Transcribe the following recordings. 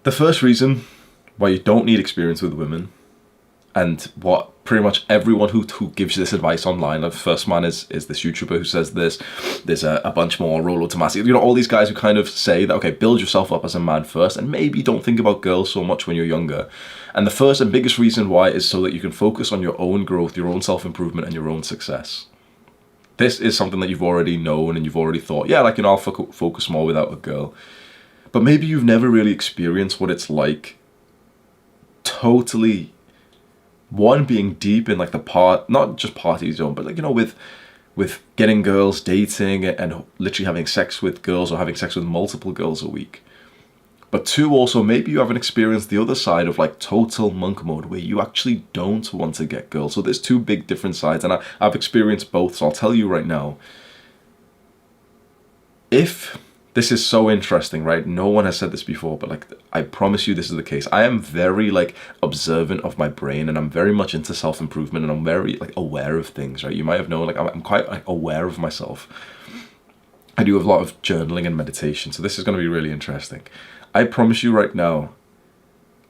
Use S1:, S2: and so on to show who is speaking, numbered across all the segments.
S1: The first reason why you don't need experience with women, and what pretty much everyone who gives you this advice online, the first man is this YouTuber who says this, there's a bunch more, Rolo Tomasi, all these guys who kind of say that, okay, build yourself up as a man first, and maybe don't think about girls so much when you're younger. And the first and biggest reason why is so that you can focus on your own growth, your own self-improvement, and your own success. This is something that you've already known and you've already thought, yeah, like, I'll focus more without a girl. But maybe you've never really experienced what it's like totally, one, being deep in like not just party zone, but like, with getting girls, dating, and literally having sex with girls or having sex with multiple girls a week. But two, also, maybe you haven't experienced the other side of like total monk mode where you actually don't want to get girls. So there's two big different sides, and I've experienced both. So I'll tell you right now, if this is so interesting, right? No one has said this before, but like, I promise you this is the case. I am very like observant of my brain, and I'm very much into self-improvement, and I'm very like aware of things, right? You might have known, like, I'm quite like aware of myself. I do a lot of journaling and meditation, so this is going to be really interesting. I promise you right now,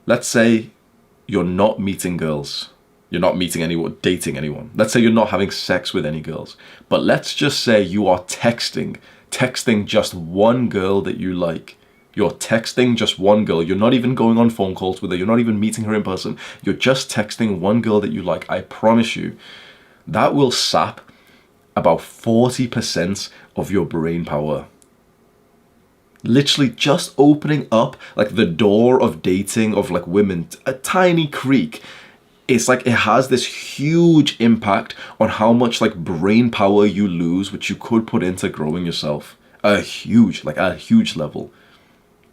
S1: let's say you're not meeting girls, you're not meeting anyone, dating anyone. Let's say you're not having sex with any girls, but let's just say you are texting just one girl that you like. You're texting just one girl. You're not even going on phone calls with her. You're not even meeting her in person. You're just texting one girl that you like. I promise you, that will sap about 40% of your brain power. Literally just opening up like the door of dating, of like women, a tiny creak. It's like, it has this huge impact on how much like brain power you lose, which you could put into growing yourself. A huge level.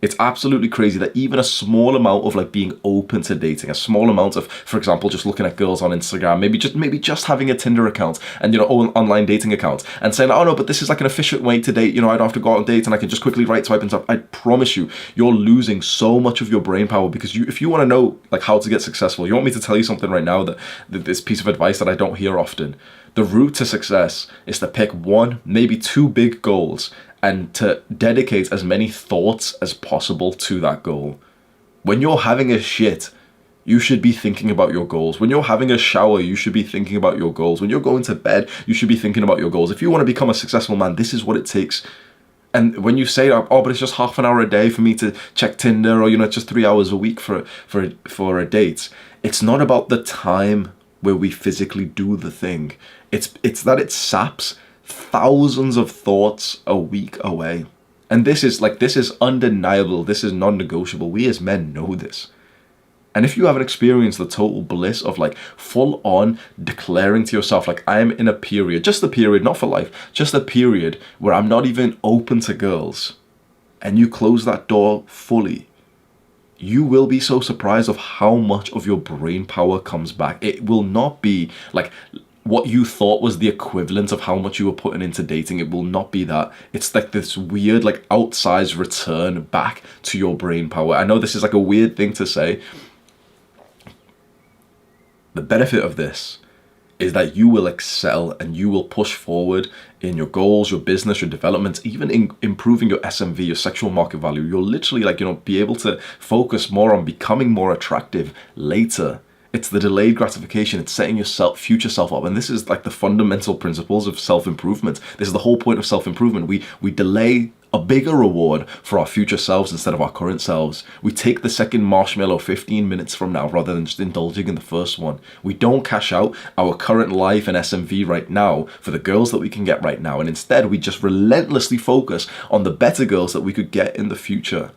S1: It's absolutely crazy that even a small amount of like being open to dating, a small amount of, for example, just looking at girls on Instagram, maybe just having a Tinder account and, online dating account, and saying, oh no, but this is like an efficient way to date, I don't have to go out on dates and I can just quickly right swipe and stuff. I promise you, you're losing so much of your brain power, because if you want to know like how to get successful, you want me to tell you something right now, that this piece of advice that I don't hear often. The route to success is to pick one, maybe two big goals, and to dedicate as many thoughts as possible to that goal. When you're having a shit, you should be thinking about your goals. When you're having a shower, you should be thinking about your goals. When you're going to bed, you should be thinking about your goals. If you want to become a successful man, this is what it takes. And when you say, oh, but it's just half an hour a day for me to check Tinder, or, it's just 3 hours a week for a date, it's not about the time where we physically do the thing. It's that it saps thousands of thoughts a week away. And this is undeniable. This is non-negotiable. We as men know this. And if you haven't experienced the total bliss of like full on declaring to yourself, like, I'm in a period, just a period, not for life, just a period where I'm not even open to girls, and you close that door fully, you will be so surprised of how much of your brain power comes back. It will not be like what you thought was the equivalent of how much you were putting into dating. It will not be that. It's like this weird, like, outsized return back to your brain power. I know this is like a weird thing to say. The benefit of this is that you will excel and you will push forward in your goals, your business, your development, even in improving your SMV, your sexual market value. You'll literally be able to focus more on becoming more attractive later. It's the delayed gratification. It's setting your future self up. And this is like the fundamental principles of self-improvement. This is the whole point of self-improvement. We delay a bigger reward for our future selves instead of our current selves. We take the second marshmallow 15 minutes from now rather than just indulging in the first one. We don't cash out our current life and SMV right now for the girls that we can get right now. And instead, we just relentlessly focus on the better girls that we could get in the future.